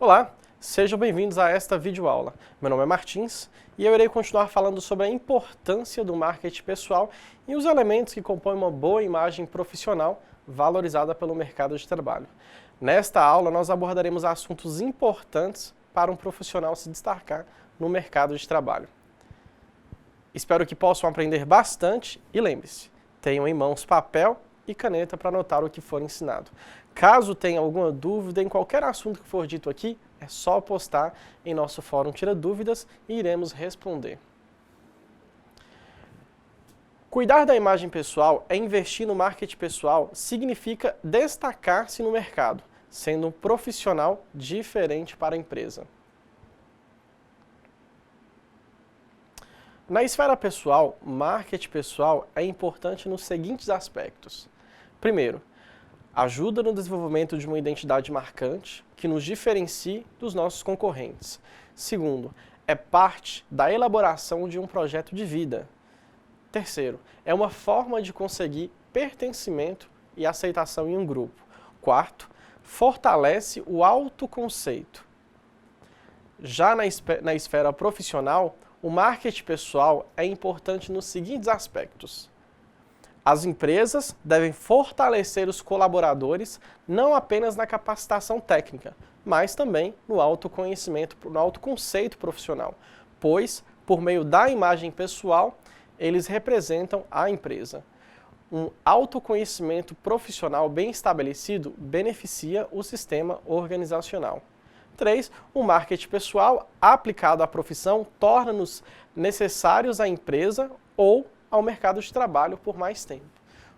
Olá, sejam bem-vindos a esta videoaula. Meu nome é Martins e eu irei continuar falando sobre a importância do marketing pessoal e os elementos que compõem uma boa imagem profissional valorizada pelo mercado de trabalho. Nesta aula, nós abordaremos assuntos importantes para um profissional se destacar no mercado de trabalho. Espero que possam aprender bastante e lembre-se, tenham em mãos papel e caneta para anotar o que for ensinado. Caso tenha alguma dúvida em qualquer assunto que for dito aqui, é só postar em nosso fórum Tira Dúvidas e iremos responder. Cuidar da imagem pessoal é investir no marketing pessoal, significa destacar-se no mercado, sendo um profissional diferente para a empresa. Na esfera pessoal, marketing pessoal é importante nos seguintes aspectos. Primeiro, ajuda no desenvolvimento de uma identidade marcante que nos diferencie dos nossos concorrentes. Segundo, é parte da elaboração de um projeto de vida. Terceiro, é uma forma de conseguir pertencimento e aceitação em um grupo. Quarto, fortalece o autoconceito. Já na esfera profissional, o marketing pessoal é importante nos seguintes aspectos. As empresas devem fortalecer os colaboradores não apenas na capacitação técnica, mas também no autoconhecimento, no autoconceito profissional, pois, por meio da imagem pessoal, eles representam a empresa. Um autoconhecimento profissional bem estabelecido beneficia o sistema organizacional. 3. O marketing pessoal aplicado à profissão torna-nos necessários à empresa ou ao mercado de trabalho por mais tempo.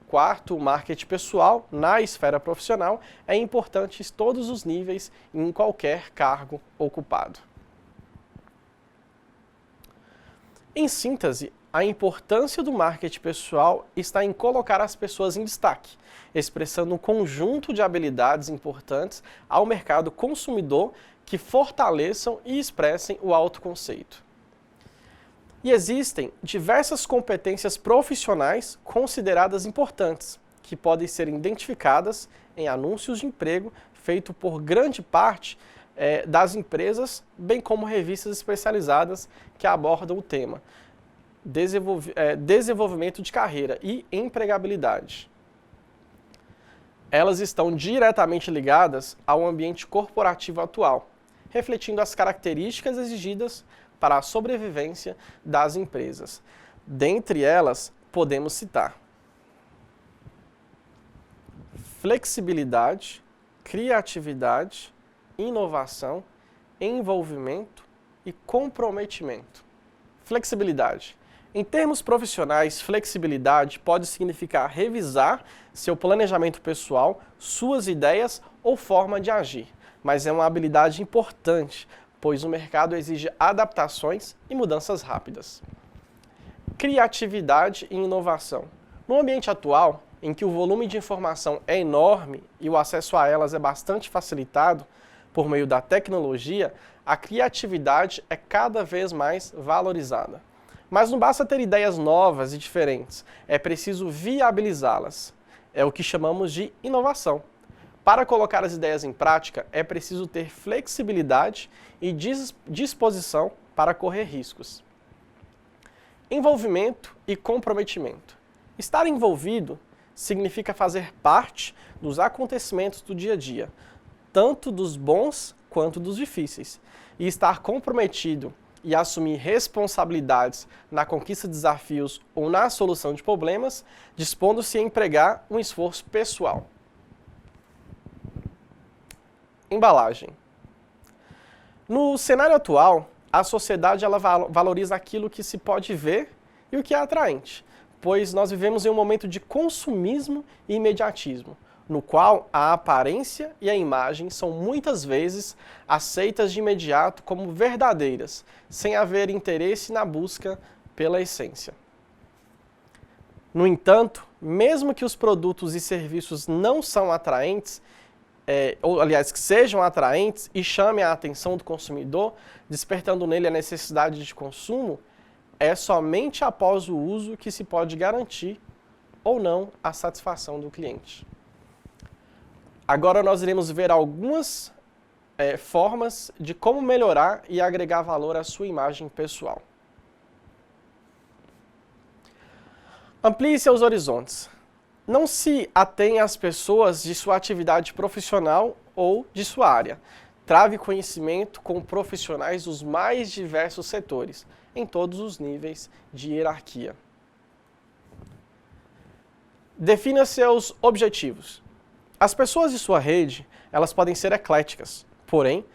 4. O marketing pessoal na esfera profissional é importante em todos os níveis e em qualquer cargo ocupado. Em síntese, a importância do marketing pessoal está em colocar as pessoas em destaque, expressando um conjunto de habilidades importantes ao mercado consumidor que fortaleçam e expressem o autoconceito. E existem diversas competências profissionais consideradas importantes, que podem ser identificadas em anúncios de emprego feitos por grande parte das empresas, bem como revistas especializadas que abordam o tema. Desenvolvimento de carreira e empregabilidade. Elas estão diretamente ligadas ao ambiente corporativo atual, refletindo as características exigidas para a sobrevivência das empresas. Dentre elas, podemos citar flexibilidade, criatividade, inovação, envolvimento e comprometimento. Flexibilidade. Em termos profissionais, flexibilidade pode significar revisar seu planejamento pessoal, suas ideias ou forma de agir, mas é uma habilidade importante, pois o mercado exige adaptações e mudanças rápidas. Criatividade e inovação. No ambiente atual, em que o volume de informação é enorme e o acesso a elas é bastante facilitado por meio da tecnologia, a criatividade é cada vez mais valorizada. Mas não basta ter ideias novas e diferentes, é preciso viabilizá-las. É o que chamamos de inovação. Para colocar as ideias em prática, é preciso ter flexibilidade e disposição para correr riscos. Envolvimento e comprometimento. Estar envolvido significa fazer parte dos acontecimentos do dia a dia, tanto dos bons quanto dos difíceis, e estar comprometido e assumir responsabilidades na conquista de desafios ou na solução de problemas, dispondo-se a empregar um esforço pessoal. Embalagem. No cenário atual, a sociedade ela valoriza aquilo que se pode ver e o que é atraente, pois nós vivemos em um momento de consumismo e imediatismo, no qual a aparência e a imagem são muitas vezes aceitas de imediato como verdadeiras, sem haver interesse na busca pela essência. No entanto, mesmo que os produtos e serviços não são atraentes, ou aliás, que sejam atraentes e chamem a atenção do consumidor, despertando nele a necessidade de consumo, é somente após o uso que se pode garantir ou não a satisfação do cliente. Agora nós iremos ver algumas formas de como melhorar e agregar valor à sua imagem pessoal. Amplie seus horizontes. Não se atenha às pessoas de sua atividade profissional ou de sua área. Trave conhecimento com profissionais dos mais diversos setores, em todos os níveis de hierarquia. Defina seus objetivos. As pessoas de sua rede, elas podem ser ecléticas, porém,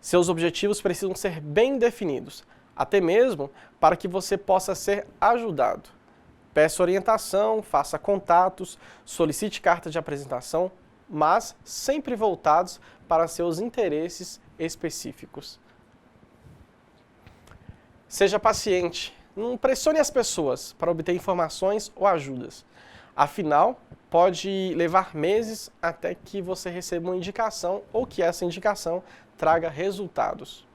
seus objetivos precisam ser bem definidos, até mesmo para que você possa ser ajudado. Peça orientação, faça contatos, solicite cartas de apresentação, mas sempre voltados para seus interesses específicos. Seja paciente, não pressione as pessoas para obter informações ou ajudas. Afinal, pode levar meses até que você receba uma indicação ou que essa indicação traga resultados.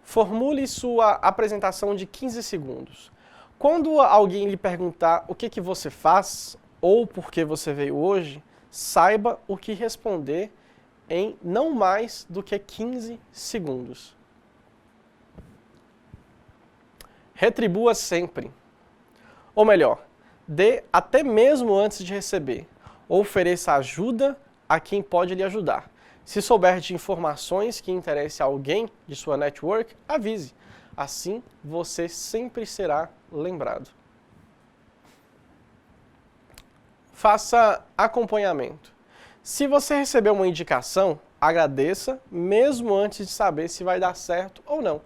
Formule sua apresentação de 15 segundos. Quando alguém lhe perguntar o que você faz ou por que você veio hoje, saiba o que responder em não mais do que 15 segundos. Retribua sempre. Ou melhor, dê até mesmo antes de receber. Ou ofereça ajuda a quem pode lhe ajudar. Se souber de informações que interessem a alguém de sua network, avise. Assim, você sempre será lembrado. Faça acompanhamento. Se você recebeu uma indicação, agradeça, mesmo antes de saber se vai dar certo ou não.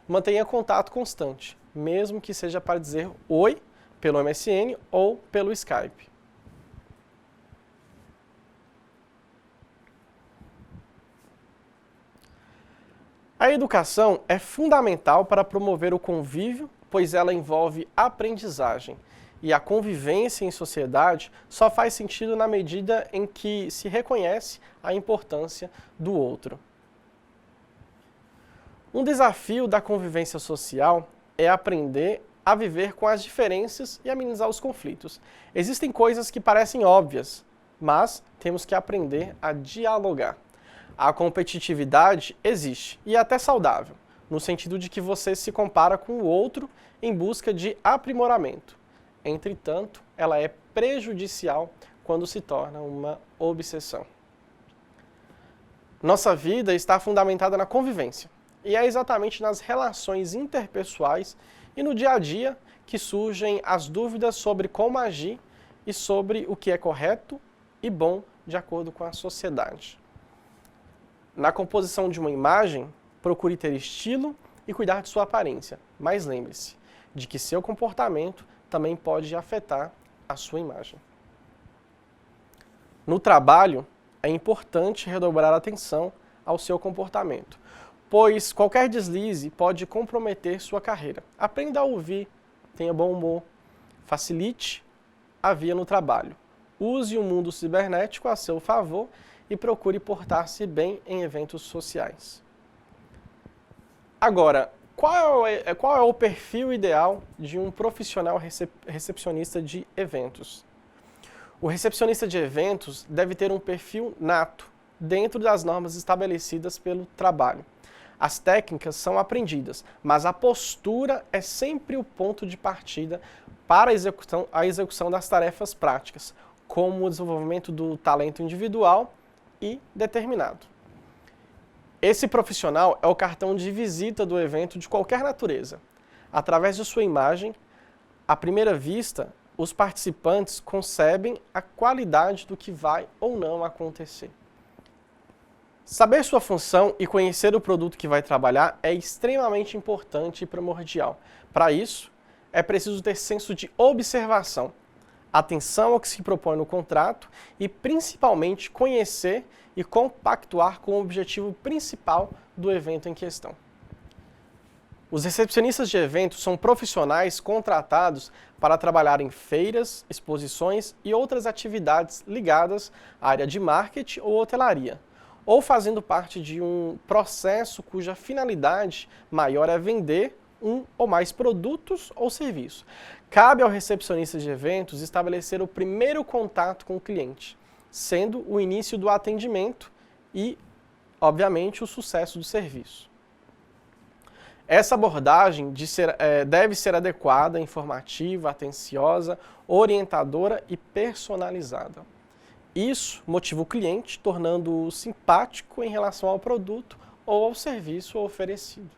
Mantenha contato constante, mesmo que seja para dizer oi pelo MSN ou pelo Skype. A educação é fundamental para promover o convívio, pois ela envolve aprendizagem. E a convivência em sociedade só faz sentido na medida em que se reconhece a importância do outro. Um desafio da convivência social é aprender a viver com as diferenças e amenizar os conflitos. Existem coisas que parecem óbvias, mas temos que aprender a dialogar. A competitividade existe, e é até saudável, no sentido de que você se compara com o outro em busca de aprimoramento. Entretanto, ela é prejudicial quando se torna uma obsessão. Nossa vida está fundamentada na convivência, e é exatamente nas relações interpessoais e no dia a dia que surgem as dúvidas sobre como agir e sobre o que é correto e bom de acordo com a sociedade. Na composição de uma imagem, procure ter estilo e cuidar de sua aparência, mas lembre-se de que seu comportamento também pode afetar a sua imagem. No trabalho, é importante redobrar atenção ao seu comportamento, pois qualquer deslize pode comprometer sua carreira. Aprenda a ouvir, tenha bom humor, facilite a via no trabalho. Use o mundo cibernético a seu favor e procure portar-se bem em eventos sociais. Agora, qual é o perfil ideal de um profissional recepcionista de eventos? O recepcionista de eventos deve ter um perfil nato, dentro das normas estabelecidas pelo trabalho. As técnicas são aprendidas, mas a postura é sempre o ponto de partida para a execução das tarefas práticas, como o desenvolvimento do talento individual e determinado. Esse profissional é o cartão de visita do evento de qualquer natureza. Através de sua imagem, à primeira vista, os participantes concebem a qualidade do que vai ou não acontecer. Saber sua função e conhecer o produto que vai trabalhar é extremamente importante e primordial. Para isso, é preciso ter senso de observação, atenção ao que se propõe no contrato e, principalmente, conhecer e compactuar com o objetivo principal do evento em questão. Os recepcionistas de eventos são profissionais contratados para trabalhar em feiras, exposições e outras atividades ligadas à área de marketing ou hotelaria, ou fazendo parte de um processo cuja finalidade maior é vender um ou mais produtos ou serviços. Cabe ao recepcionista de eventos estabelecer o primeiro contato com o cliente, sendo o início do atendimento e, obviamente, o sucesso do serviço. Essa abordagem deve ser adequada, informativa, atenciosa, orientadora e personalizada. Isso motiva o cliente, tornando-o simpático em relação ao produto ou ao serviço oferecido.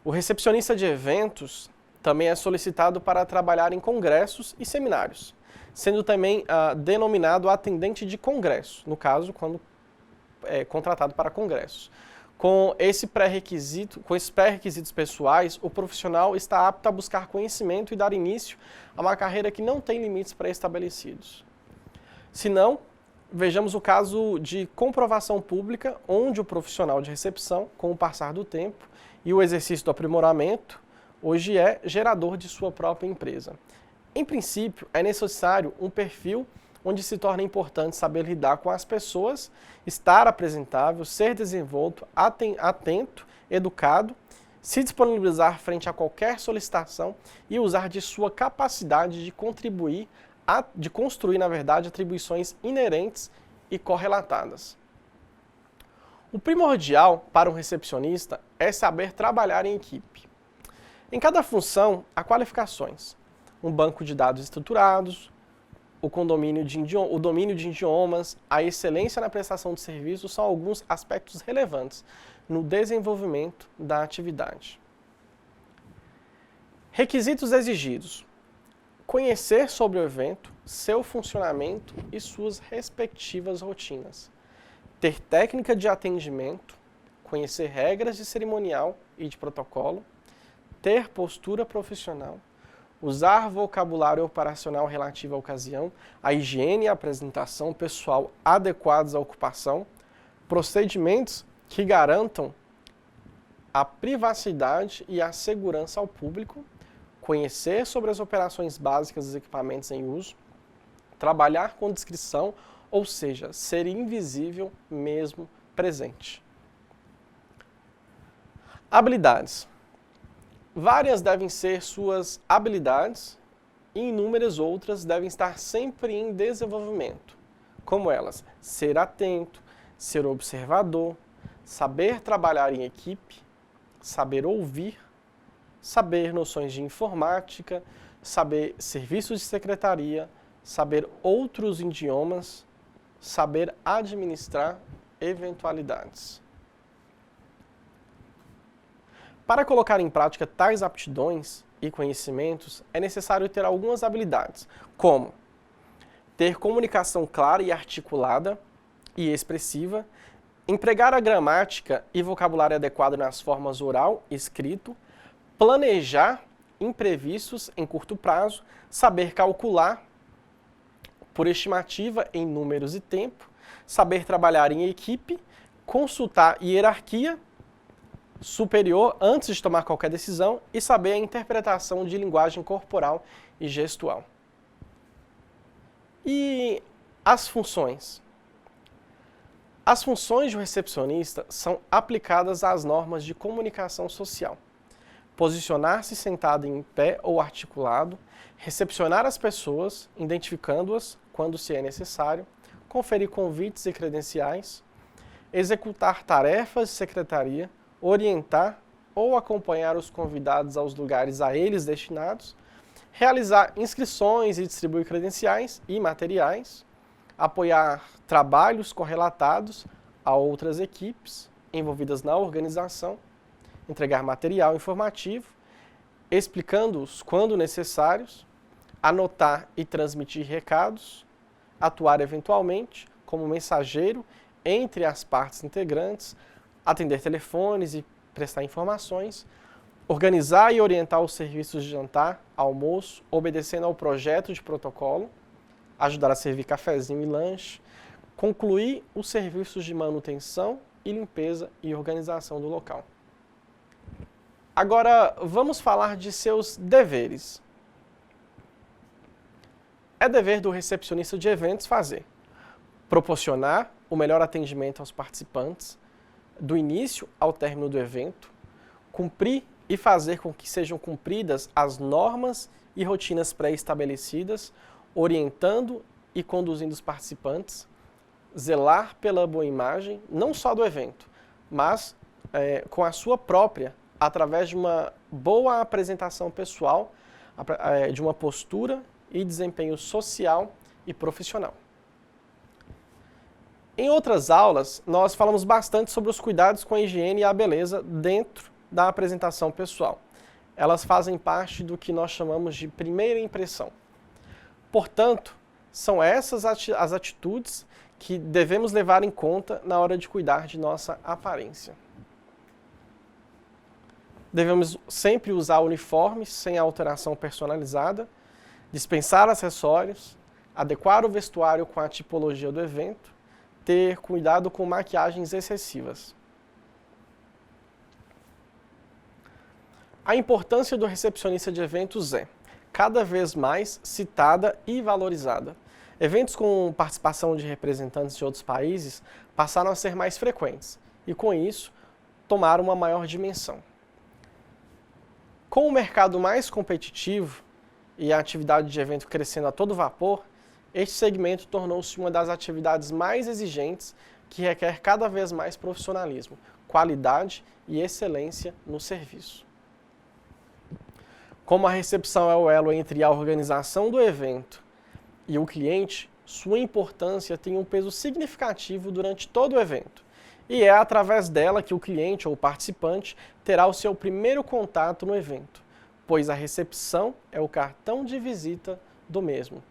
O recepcionista de eventos também é solicitado para trabalhar em congressos e seminários, sendo também denominado atendente de congresso, no caso, quando é contratado para congressos. Com esses pré-requisitos pessoais, o profissional está apto a buscar conhecimento e dar início a uma carreira que não tem limites pré-estabelecidos. Se não, vejamos o caso de comprovação pública, onde o profissional de recepção, com o passar do tempo e o exercício do aprimoramento, hoje é gerador de sua própria empresa. Em princípio, é necessário um perfil onde se torna importante saber lidar com as pessoas, estar apresentável, ser desenvolto, atento, educado, se disponibilizar frente a qualquer solicitação e usar de sua capacidade de contribuir, de construir, na verdade, atribuições inerentes e correlatadas. O primordial para um recepcionista é saber trabalhar em equipe. Em cada função, há qualificações, um banco de dados estruturados, o domínio de idiomas, a excelência na prestação de serviços são alguns aspectos relevantes no desenvolvimento da atividade. Requisitos exigidos: conhecer sobre o evento, seu funcionamento e suas respectivas rotinas. Ter técnica de atendimento, conhecer regras de cerimonial e de protocolo, ter postura profissional, usar vocabulário operacional relativo à ocasião, a higiene e a apresentação pessoal adequados à ocupação, procedimentos que garantam a privacidade e a segurança ao público, conhecer sobre as operações básicas dos equipamentos em uso, trabalhar com discrição, ou seja, ser invisível mesmo presente. Habilidades. Várias devem ser suas habilidades e inúmeras outras devem estar sempre em desenvolvimento, como elas: ser atento, ser observador, saber trabalhar em equipe, saber ouvir, saber noções de informática, saber serviços de secretaria, saber outros idiomas, saber administrar eventualidades. Para colocar em prática tais aptidões e conhecimentos, é necessário ter algumas habilidades, como ter comunicação clara e articulada e expressiva, empregar a gramática e vocabulário adequado nas formas oral e escrito, planejar imprevistos em curto prazo, saber calcular por estimativa em números e tempo, saber trabalhar em equipe, consultar hierarquia superior antes de tomar qualquer decisão e saber a interpretação de linguagem corporal e gestual. E as funções? As funções do recepcionista são aplicadas às normas de comunicação social. Posicionar-se sentado em pé ou articulado, recepcionar as pessoas, identificando-as quando se é necessário, conferir convites e credenciais, executar tarefas de secretaria, orientar ou acompanhar os convidados aos lugares a eles destinados, realizar inscrições e distribuir credenciais e materiais, apoiar trabalhos correlatados a outras equipes envolvidas na organização, entregar material informativo, explicando-os quando necessários, anotar e transmitir recados, atuar eventualmente como mensageiro entre as partes integrantes, atender telefones e prestar informações, organizar e orientar os serviços de jantar, almoço, obedecendo ao projeto de protocolo, ajudar a servir cafezinho e lanche, concluir os serviços de manutenção e limpeza e organização do local. Agora, vamos falar de seus deveres. É dever do recepcionista de eventos fazer: proporcionar o melhor atendimento aos participantes, do início ao término do evento, cumprir e fazer com que sejam cumpridas as normas e rotinas pré-estabelecidas, orientando e conduzindo os participantes, zelar pela boa imagem, não só do evento, mas com a sua própria, através de uma boa apresentação pessoal, de uma postura e desempenho social e profissional. Em outras aulas, nós falamos bastante sobre os cuidados com a higiene e a beleza dentro da apresentação pessoal. Elas fazem parte do que nós chamamos de primeira impressão. Portanto, são essas as atitudes que devemos levar em conta na hora de cuidar de nossa aparência. Devemos sempre usar uniformes sem alteração personalizada, dispensar acessórios, adequar o vestuário com a tipologia do evento, ter cuidado com maquiagens excessivas. A importância do recepcionista de eventos é cada vez mais citada e valorizada. Eventos com participação de representantes de outros países passaram a ser mais frequentes e, com isso, tomaram uma maior dimensão. Com o mercado mais competitivo e a atividade de evento crescendo a todo vapor, este segmento tornou-se uma das atividades mais exigentes que requer cada vez mais profissionalismo, qualidade e excelência no serviço. Como a recepção é o elo entre a organização do evento e o cliente, sua importância tem um peso significativo durante todo o evento. E é através dela que o cliente ou participante terá o seu primeiro contato no evento, pois a recepção é o cartão de visita do mesmo.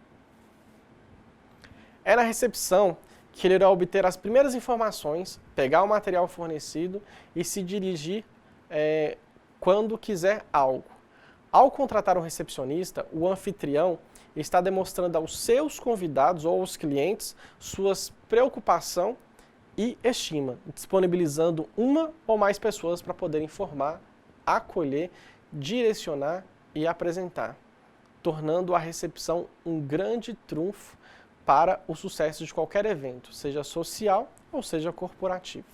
É na recepção que ele irá obter as primeiras informações, pegar o material fornecido e se dirigir quando quiser algo. Ao contratar um recepcionista, o anfitrião está demonstrando aos seus convidados ou aos clientes suas preocupação e estima, disponibilizando uma ou mais pessoas para poder informar, acolher, direcionar e apresentar, tornando a recepção um grande trunfo para o sucesso de qualquer evento, seja social ou seja corporativo.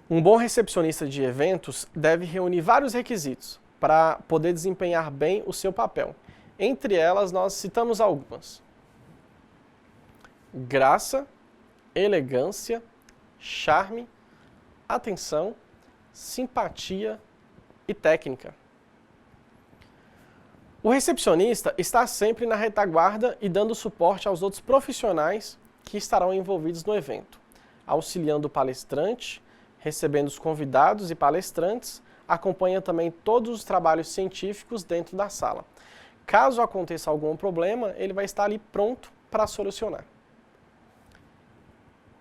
Um bom recepcionista de eventos deve reunir vários requisitos para poder desempenhar bem o seu papel. Entre elas, nós citamos algumas: graça, elegância, charme, atenção, simpatia e técnica. O recepcionista está sempre na retaguarda e dando suporte aos outros profissionais que estarão envolvidos no evento, auxiliando o palestrante, recebendo os convidados e palestrantes, acompanha também todos os trabalhos científicos dentro da sala. Caso aconteça algum problema, ele vai estar ali pronto para solucionar.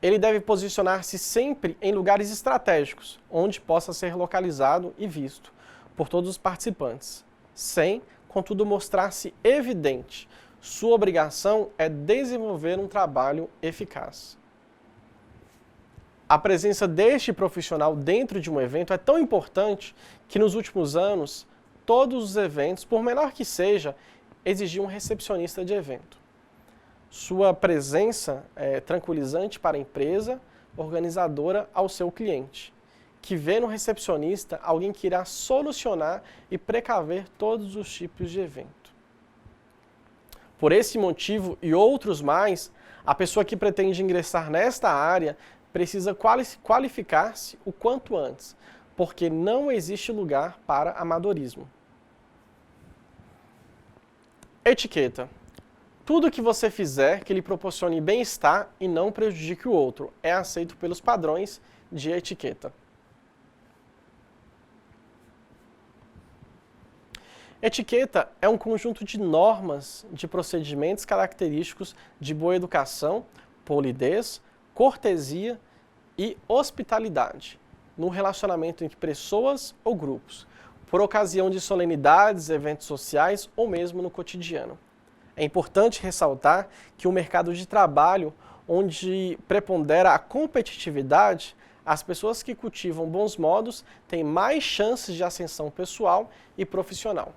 Ele deve posicionar-se sempre em lugares estratégicos, onde possa ser localizado e visto por todos os participantes, sem, contudo, mostrar-se evidente. Sua obrigação é desenvolver um trabalho eficaz. A presença deste profissional dentro de um evento é tão importante que nos últimos anos, todos os eventos, por menor que seja, exigiam um recepcionista de evento. Sua presença é tranquilizante para a empresa organizadora ao seu cliente, que vê no recepcionista alguém que irá solucionar e precaver todos os tipos de evento. Por esse motivo e outros mais, a pessoa que pretende ingressar nesta área precisa qualificar-se o quanto antes, porque não existe lugar para amadorismo. Etiqueta. Tudo que você fizer que lhe proporcione bem-estar e não prejudique o outro é aceito pelos padrões de etiqueta. Etiqueta é um conjunto de normas, de procedimentos característicos de boa educação, polidez, cortesia e hospitalidade no relacionamento entre pessoas ou grupos, por ocasião de solenidades, eventos sociais ou mesmo no cotidiano. É importante ressaltar que o mercado de trabalho, onde prepondera a competitividade, as pessoas que cultivam bons modos têm mais chances de ascensão pessoal e profissional.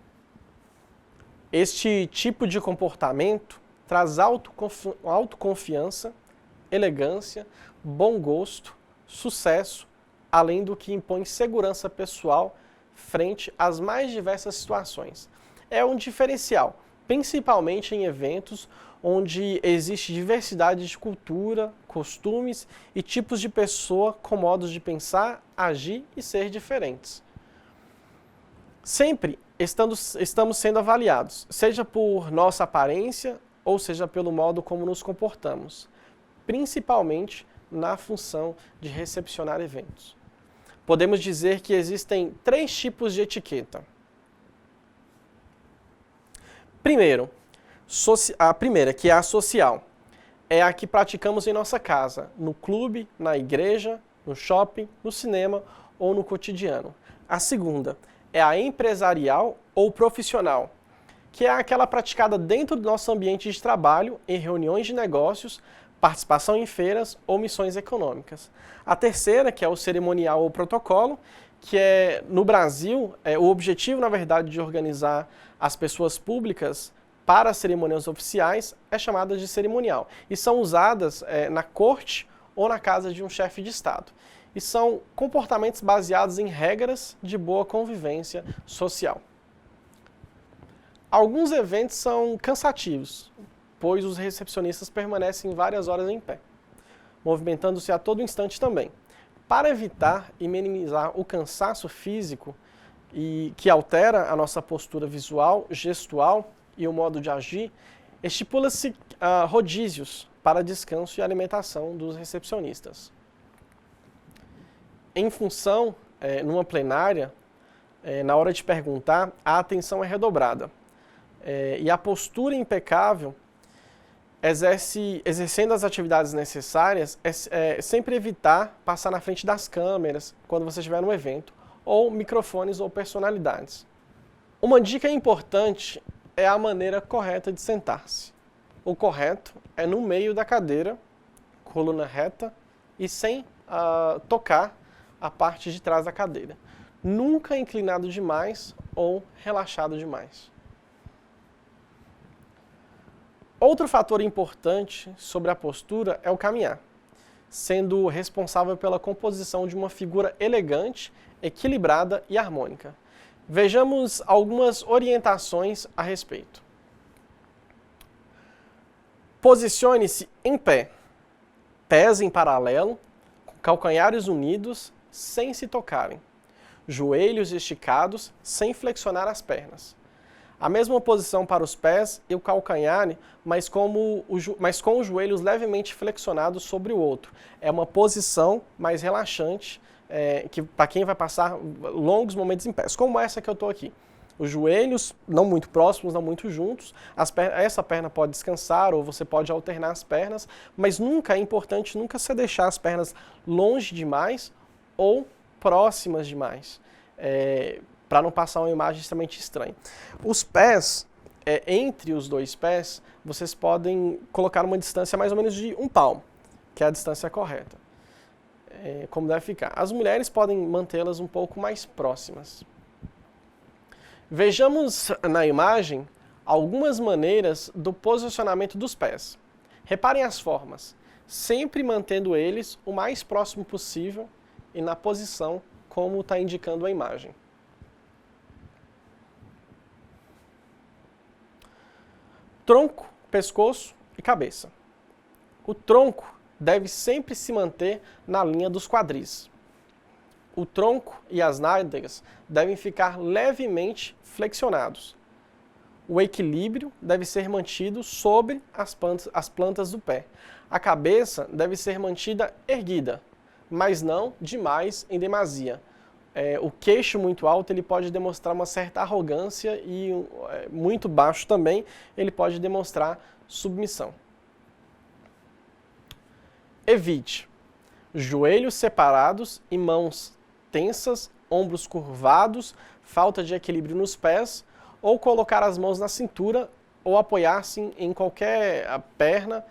Este tipo de comportamento traz autoconfiança, elegância, bom gosto, sucesso, além do que impõe segurança pessoal frente às mais diversas situações. É um diferencial, principalmente em eventos onde existe diversidade de cultura, costumes e tipos de pessoa com modos de pensar, agir e ser diferentes. Sempre estamos sendo avaliados, seja por nossa aparência ou seja pelo modo como nos comportamos, principalmente na função de recepcionar eventos. Podemos dizer que existem 3 tipos de etiqueta. Primeiro, a primeira, que é a social, é a que praticamos em nossa casa, no clube, na igreja, no shopping, no cinema ou no cotidiano. A segunda é a empresarial ou profissional, que é aquela praticada dentro do nosso ambiente de trabalho, em reuniões de negócios, participação em feiras ou missões econômicas. A terceira, que é o cerimonial ou protocolo, que é, no Brasil, o objetivo, na verdade, de organizar as pessoas públicas para as cerimônias oficiais é chamada de cerimonial. E são usadas na corte ou na casa de um chefe de Estado. E são comportamentos baseados em regras de boa convivência social. Alguns eventos são cansativos, pois os recepcionistas permanecem várias horas em pé, movimentando-se a todo instante também. Para evitar e minimizar o cansaço físico e que altera a nossa postura visual, gestual e o modo de agir, estipula-se rodízios para descanso e alimentação dos recepcionistas. Em função, numa plenária, na hora de perguntar, a atenção é redobrada. E a postura impecável, exercendo as atividades necessárias, é sempre evitar passar na frente das câmeras quando você estiver no evento, ou microfones ou personalidades. Uma dica importante é a maneira correta de sentar-se. O correto é no meio da cadeira, coluna reta e sem tocar a parte de trás da cadeira. Nunca inclinado demais ou relaxado demais. Outro fator importante sobre a postura é o caminhar, sendo responsável pela composição de uma figura elegante, equilibrada e harmônica. Vejamos algumas orientações a respeito. Posicione-se em pé, pés em paralelo, calcanhares unidos, sem se tocarem, joelhos esticados, sem flexionar as pernas. A mesma posição para os pés e o calcanhar, mas com os joelhos levemente flexionados sobre o outro. É uma posição mais relaxante, que para quem vai passar longos momentos em pés, como essa que eu estou aqui. Os joelhos não muito próximos, não muito juntos, essa perna pode descansar ou você pode alternar as pernas, mas é importante nunca você deixar as pernas longe demais ou próximas demais, para não passar uma imagem extremamente estranha. Os pés, entre os dois pés, vocês podem colocar uma distância mais ou menos de 1 palmo, que é a distância correta, como deve ficar. As mulheres podem mantê-las um pouco mais próximas. Vejamos na imagem algumas maneiras do posicionamento dos pés. Reparem as formas, sempre mantendo eles o mais próximo possível e na posição como está indicando a imagem. Tronco, pescoço e cabeça. O tronco deve sempre se manter na linha dos quadris. O tronco e as nádegas devem ficar levemente flexionados. O equilíbrio deve ser mantido sobre as plantas do pé. A cabeça deve ser mantida erguida, mas não demais em demasia. O queixo muito alto ele pode demonstrar uma certa arrogância e muito baixo também ele pode demonstrar submissão. Evite joelhos separados e mãos tensas, ombros curvados, falta de equilíbrio nos pés, ou colocar as mãos na cintura, ou apoiar-se em qualquer perna,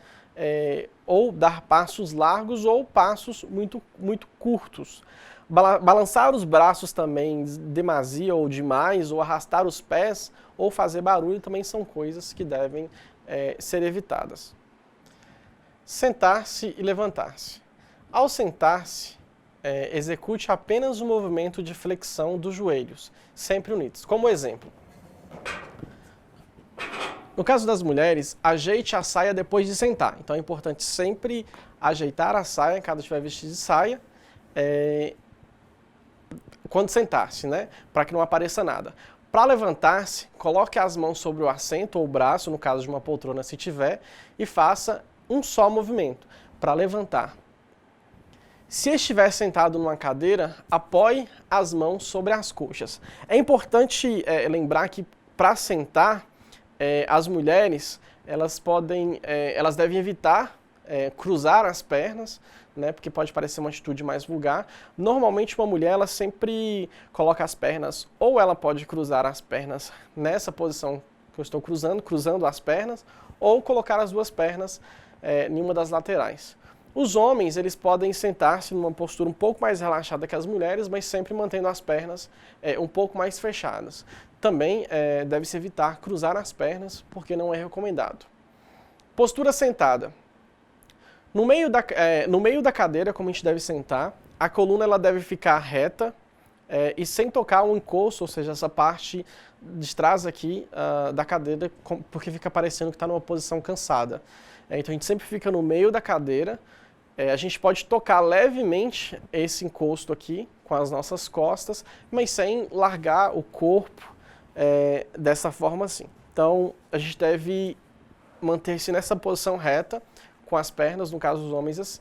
ou dar passos largos ou passos muito curtos. Balançar os braços também demasia ou demais, ou arrastar os pés, ou fazer barulho também são coisas que devem ser evitadas. Sentar-se e levantar-se. Ao sentar-se, execute apenas o movimento de flexão dos joelhos, sempre unidos. Como exemplo, No caso das mulheres, ajeite a saia depois de sentar. Então é importante sempre ajeitar a saia, caso estiver vestido de saia, quando sentar-se, né? Para que não apareça nada. Para levantar-se, coloque as mãos sobre o assento ou o braço, no caso de uma poltrona se tiver, e faça um só movimento, para levantar. Se estiver sentado numa cadeira, apoie as mãos sobre as coxas. É importante lembrar que para sentar, as mulheres elas devem evitar cruzar as pernas, né, porque pode parecer uma atitude mais vulgar. Normalmente uma mulher ela sempre coloca as pernas, ou ela pode cruzar as pernas nessa posição que eu estou cruzando as pernas, ou colocar as duas pernas em uma das laterais. Os homens eles podem sentar-se numa postura um pouco mais relaxada que as mulheres, mas sempre mantendo as pernas um pouco mais fechadas. Também deve-se evitar cruzar as pernas, porque não é recomendado. Postura sentada. No meio da cadeira, como a gente deve sentar, a coluna ela deve ficar reta e sem tocar o encosto, ou seja, essa parte de trás aqui da cadeira, porque fica parecendo que está numa posição cansada. Então a gente sempre fica no meio da cadeira. A gente pode tocar levemente esse encosto aqui com as nossas costas, mas sem largar o corpo dessa forma assim. Então a gente deve manter-se nessa posição reta, com as pernas, no caso dos homens,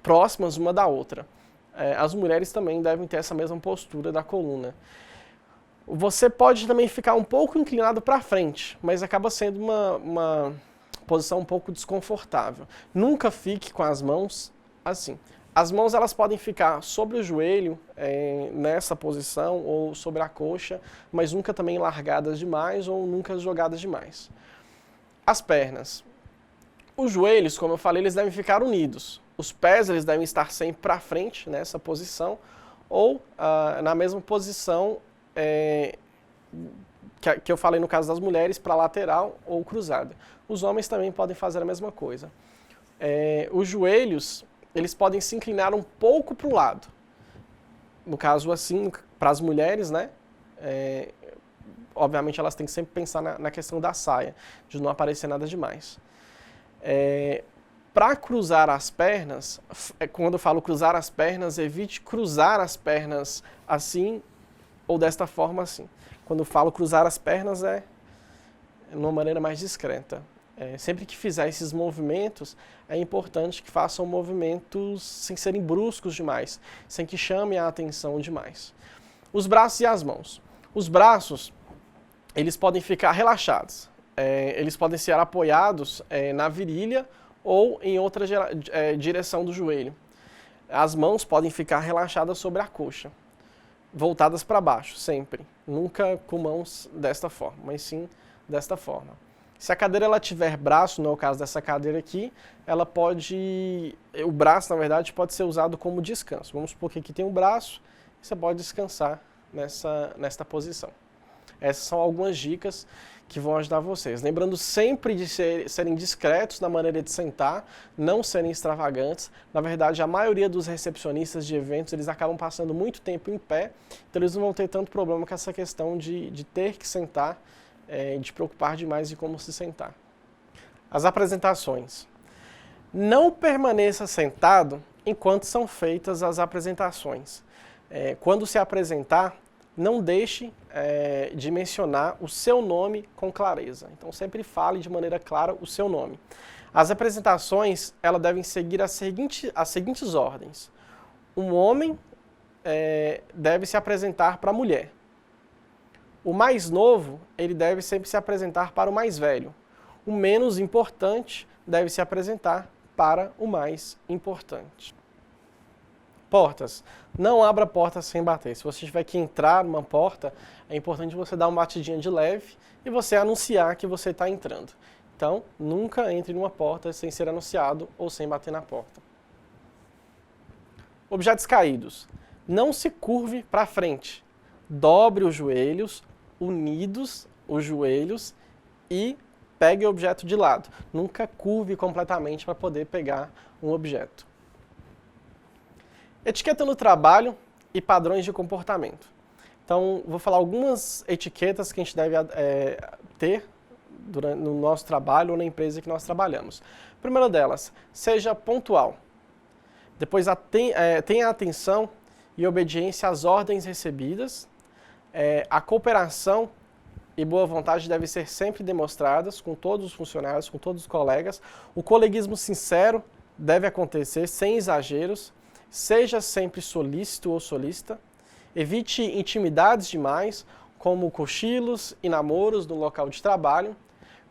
próximas uma da outra. As mulheres também devem ter essa mesma postura da coluna. Você pode também ficar um pouco inclinado para frente, mas acaba sendo uma posição um pouco desconfortável. Nunca fique com as mãos assim. As mãos elas podem ficar sobre o joelho, nessa posição, ou sobre a coxa, mas nunca também largadas demais ou nunca jogadas demais. As pernas. Os joelhos, como eu falei, eles devem ficar unidos. Os pés eles devem estar sempre para frente, nessa posição, ou na mesma posição que eu falei no caso das mulheres, para lateral ou cruzada. Os homens também podem fazer a mesma coisa. Os joelhos, eles podem se inclinar um pouco para o lado. No caso assim, para as mulheres, né? Obviamente elas têm que sempre pensar na questão da saia, de não aparecer nada demais. Para cruzar as pernas, quando eu falo cruzar as pernas, evite cruzar as pernas assim ou desta forma assim. Quando eu falo cruzar as pernas de uma maneira mais discreta. Sempre que fizer esses movimentos, é importante que façam movimentos sem serem bruscos demais, sem que chamem a atenção demais. Os braços e as mãos. Os braços, eles podem ficar relaxados. Eles podem ser apoiados na virilha ou em outra direção do joelho. As mãos podem ficar relaxadas sobre a coxa, voltadas para baixo, sempre. Nunca com mãos desta forma, mas sim desta forma. Se a cadeira ela tiver braço, no caso dessa cadeira aqui, o braço, na verdade, pode ser usado como descanso. Vamos supor que aqui tem um braço, você pode descansar nesta posição. Essas são algumas dicas que vão ajudar vocês. Lembrando sempre de serem discretos na maneira de sentar, não serem extravagantes. Na verdade, a maioria dos recepcionistas de eventos, eles acabam passando muito tempo em pé, então eles não vão ter tanto problema com essa questão de ter que sentar, de preocupar demais em como se sentar. As apresentações. Não permaneça sentado enquanto são feitas as apresentações. Quando se apresentar, não deixe de mencionar o seu nome com clareza. Então sempre fale de maneira clara o seu nome. As apresentações elas devem seguir as seguintes ordens. Um homem deve se apresentar para a mulher. O mais novo, ele deve sempre se apresentar para o mais velho. O menos importante deve se apresentar para o mais importante. Portas. Não abra a porta sem bater. Se você tiver que entrar numa porta, é importante você dar uma batidinha de leve e você anunciar que você está entrando. Então, nunca entre numa porta sem ser anunciado ou sem bater na porta. Objetos caídos. Não se curve para frente. Dobre os joelhos, unidos os joelhos e pegue o objeto de lado. Nunca curve completamente para poder pegar um objeto. Etiqueta no trabalho e padrões de comportamento. Então, vou falar algumas etiquetas que a gente deve ter no nosso trabalho ou na empresa que nós trabalhamos. A primeira delas, seja pontual. Depois, tenha atenção e obediência às ordens recebidas. A cooperação e boa vontade devem ser sempre demonstradas com todos os funcionários, com todos os colegas. O coleguismo sincero deve acontecer sem exageros. Seja sempre solícito ou solícita. Evite intimidades demais, como cochilos e namoros no local de trabalho.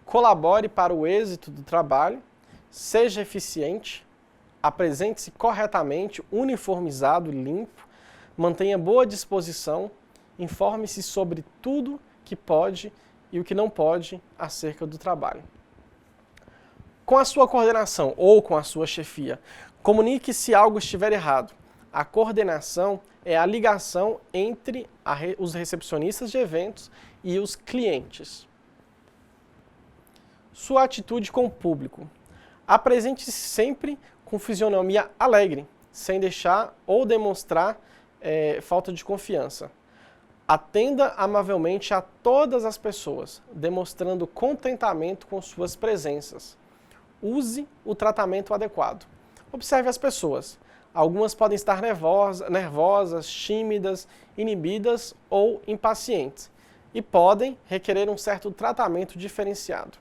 Colabore para o êxito do trabalho. Seja eficiente. Apresente-se corretamente, uniformizado e limpo. Mantenha boa disposição. Informe-se sobre tudo que pode e o que não pode acerca do trabalho. Com a sua coordenação ou com a sua chefia, comunique se algo estiver errado. A coordenação é a ligação entre os recepcionistas de eventos e os clientes. Sua atitude com o público. Apresente-se sempre com fisionomia alegre, sem deixar ou demonstrar falta de confiança. Atenda amavelmente a todas as pessoas, demonstrando contentamento com suas presenças. Use o tratamento adequado. Observe as pessoas. Algumas podem estar nervosas, tímidas, inibidas ou impacientes e podem requerer um certo tratamento diferenciado.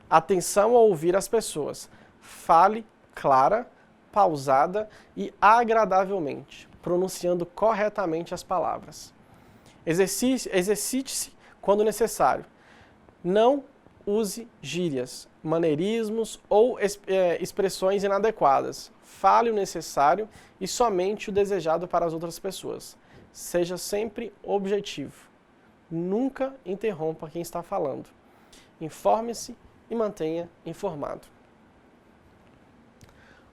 Atenção ao ouvir as pessoas. Fale clara, pausada e agradavelmente, pronunciando corretamente as palavras. Exercite-se quando necessário. Não use gírias, maneirismos ou expressões inadequadas. Fale o necessário e somente o desejado para as outras pessoas. Seja sempre objetivo. Nunca interrompa quem está falando. Informe-se e mantenha informado.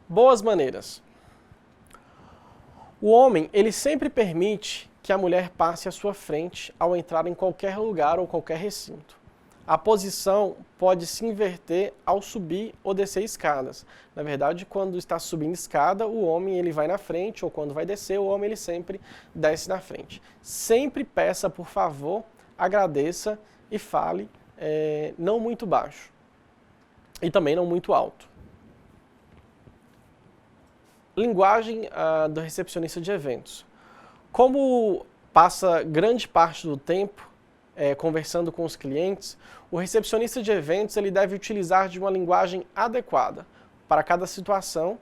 Boas maneiras. O homem, ele sempre permite que a mulher passe à sua frente ao entrar em qualquer lugar ou qualquer recinto. A posição pode se inverter ao subir ou descer escadas. Na verdade, quando está subindo escada, o homem ele vai na frente, ou quando vai descer, o homem ele sempre desce na frente. Sempre peça, por favor, agradeça e fale não muito baixo e também não muito alto. Linguagem do recepcionista de eventos. Como passa grande parte do tempo conversando com os clientes, o recepcionista de eventos ele deve utilizar de uma linguagem adequada para cada situação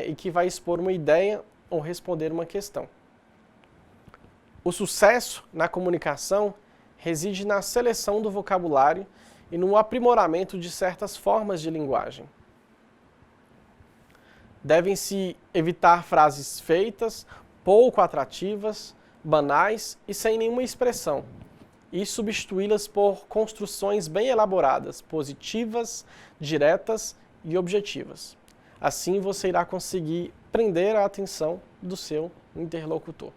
e que vai expor uma ideia ou responder uma questão. O sucesso na comunicação reside na seleção do vocabulário e no aprimoramento de certas formas de linguagem. Devem-se evitar frases feitas, pouco atrativas, banais e sem nenhuma expressão, e substituí-las por construções bem elaboradas, positivas, diretas e objetivas. Assim você irá conseguir prender a atenção do seu interlocutor.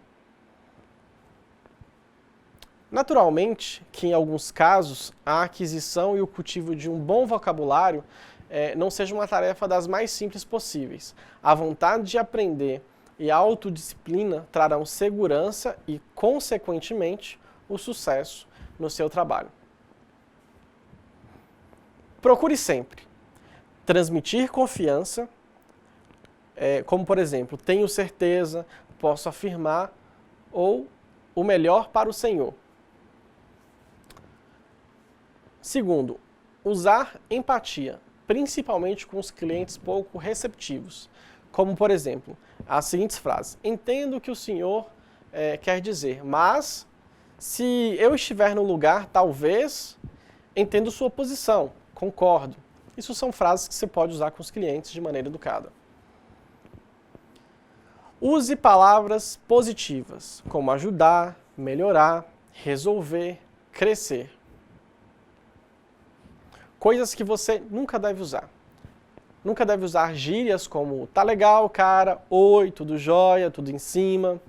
Naturalmente que em alguns casos a aquisição e o cultivo de um bom vocabulário não seja uma tarefa das mais simples possíveis. A vontade de aprender e a autodisciplina trarão segurança e, consequentemente, o sucesso no seu trabalho. Procure sempre transmitir confiança, como por exemplo, tenho certeza, posso afirmar, ou o melhor para o Senhor. Segundo, usar empatia, principalmente com os clientes pouco receptivos, como por exemplo, as seguintes frases: entendo o que o senhor quer dizer, mas se eu estiver no lugar, talvez, entendo sua posição, concordo. Isso são frases que você pode usar com os clientes de maneira educada. Use palavras positivas, como ajudar, melhorar, resolver, crescer. Coisas que você nunca deve usar. Nunca deve usar gírias como tá legal, cara, oi, tudo jóia, tudo em cima.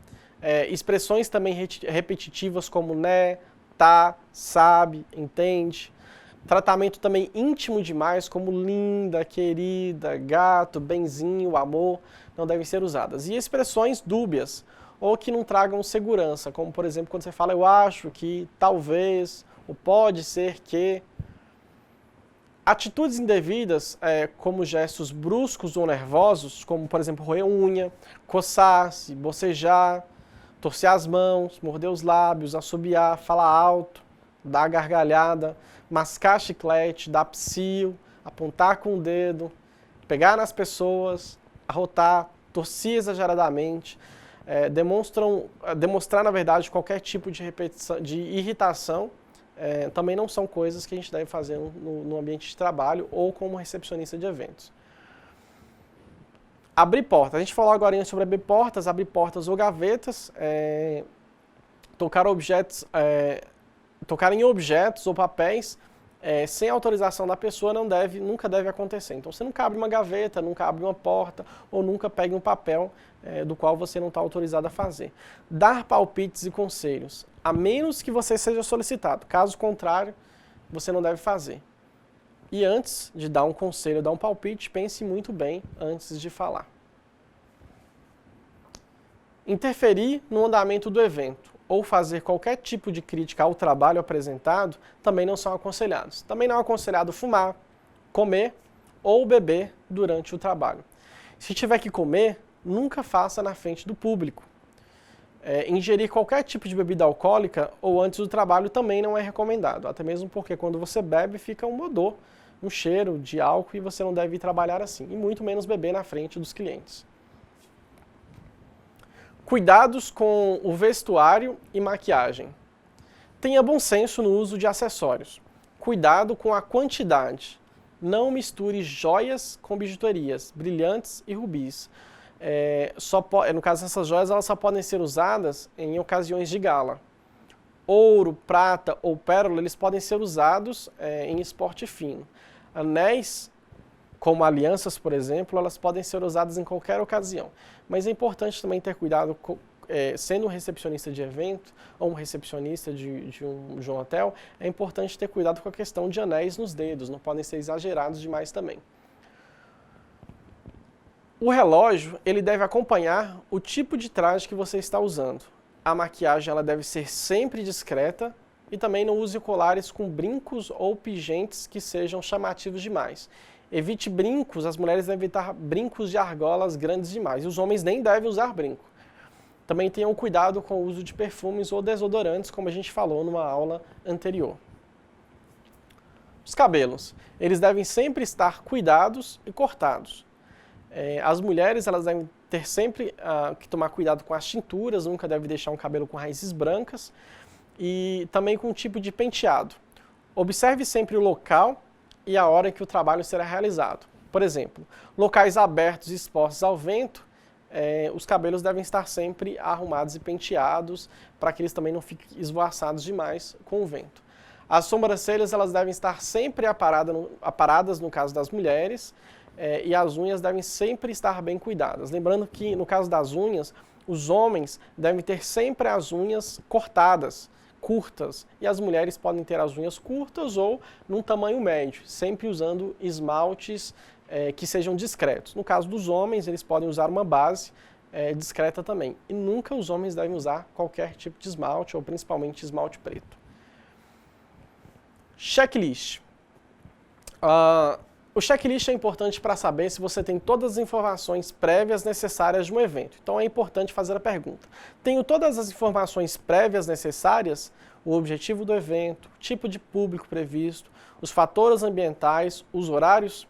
Expressões também repetitivas como né, tá, sabe, entende. Tratamento também íntimo demais como linda, querida, gato, benzinho, amor, não devem ser usadas. E expressões dúbias ou que não tragam segurança, como por exemplo quando você fala eu acho que, talvez, ou pode ser que. Atitudes indevidas, como gestos bruscos ou nervosos, como por exemplo roer unha, coçar-se, bocejar, torcer as mãos, morder os lábios, assobiar, falar alto, dar gargalhada, mascar chiclete, dar psio, apontar com o dedo, pegar nas pessoas, arrotar, tossir exageradamente, demonstrar, na verdade, qualquer tipo de irritação, também não são coisas que a gente deve fazer no ambiente de trabalho ou como recepcionista de eventos. Abrir portas. A gente falou agora sobre abrir portas ou gavetas, tocar em objetos ou papéis sem autorização da pessoa nunca deve acontecer. Então você nunca abre uma gaveta, nunca abre uma porta ou nunca pegue um papel do qual você não está autorizado a fazer. Dar palpites e conselhos, a menos que você seja solicitado. Caso contrário, você não deve fazer. E antes de dar um conselho, dar um palpite, pense muito bem antes de falar. Interferir no andamento do evento ou fazer qualquer tipo de crítica ao trabalho apresentado também não são aconselhados. Também não é aconselhado fumar, comer ou beber durante o trabalho. Se tiver que comer, nunca faça na frente do público. Ingerir qualquer tipo de bebida alcoólica ou antes do trabalho também não é recomendado, até mesmo porque quando você bebe fica um odor, um cheiro de álcool e você não deve ir trabalhar assim, e muito menos beber na frente dos clientes. Cuidados com o vestuário e maquiagem. Tenha bom senso no uso de acessórios. Cuidado com a quantidade. Não misture joias com bijuterias, brilhantes e rubis. No caso dessas joias, elas só podem ser usadas em ocasiões de gala. Ouro, prata ou pérola, eles podem ser usados em esporte fino. Anéis, como alianças, por exemplo, elas podem ser usadas em qualquer ocasião. Mas é importante também ter cuidado, sendo um recepcionista de evento ou um recepcionista de um hotel, é importante ter cuidado com a questão de anéis nos dedos, não podem ser exagerados demais também. O relógio, ele deve acompanhar o tipo de traje que você está usando. A maquiagem ela deve ser sempre discreta e também não use colares com brincos ou pingentes que sejam chamativos demais. Evite brincos, as mulheres devem evitar brincos de argolas grandes demais e os homens nem devem usar brinco. Também tenham cuidado com o uso de perfumes ou desodorantes, como a gente falou numa aula anterior. Os cabelos, eles devem sempre estar cuidados e cortados. As mulheres elas devem ter sempre que tomar cuidado com as tinturas, nunca deve deixar um cabelo com raízes brancas e também com o tipo de penteado. Observe sempre o local e a hora em que o trabalho será realizado. Por exemplo, locais abertos e expostos ao vento, os cabelos devem estar sempre arrumados e penteados para que eles também não fiquem esvoaçados demais com o vento. As sobrancelhas elas devem estar sempre aparadas no caso das mulheres, e as unhas devem sempre estar bem cuidadas. Lembrando que, no caso das unhas, os homens devem ter sempre as unhas cortadas, curtas, e as mulheres podem ter as unhas curtas ou num tamanho médio, sempre usando esmaltes que sejam discretos. No caso dos homens, eles podem usar uma base discreta também. E nunca os homens devem usar qualquer tipo de esmalte, ou principalmente esmalte preto. Checklist. O checklist é importante para saber se você tem todas as informações prévias necessárias de um evento. Então é importante fazer a pergunta: tenho todas as informações prévias necessárias? O objetivo do evento, o tipo de público previsto, os fatores ambientais, os horários?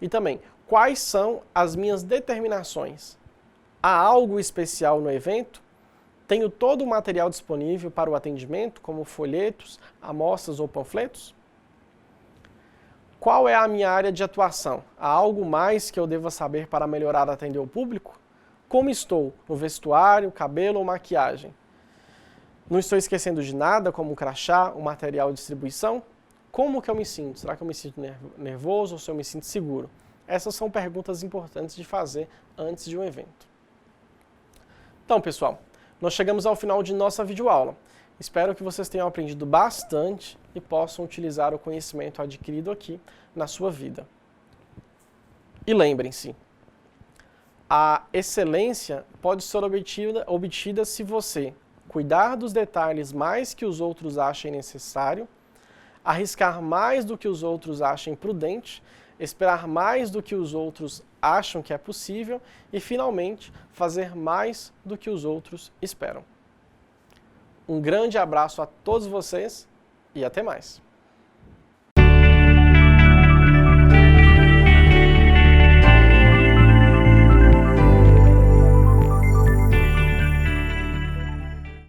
E também, quais são as minhas determinações? Há algo especial no evento? Tenho todo o material disponível para o atendimento, como folhetos, amostras ou panfletos? Qual é a minha área de atuação? Há algo mais que eu deva saber para melhorar atender o público? Como estou? No vestuário, cabelo ou maquiagem? Não estou esquecendo de nada, como o crachá, o material de distribuição? Como que eu me sinto? Será que eu me sinto nervoso ou se eu me sinto seguro? Essas são perguntas importantes de fazer antes de um evento. Então, pessoal, nós chegamos ao final de nossa videoaula. Espero que vocês tenham aprendido bastante e possam utilizar o conhecimento adquirido aqui na sua vida. E lembrem-se, A excelência pode ser obtida se você cuidar dos detalhes mais que os outros achem necessário, arriscar mais do que os outros achem prudente, esperar mais do que os outros acham que é possível e, finalmente, fazer mais do que os outros esperam. Um grande abraço a todos vocês e até mais!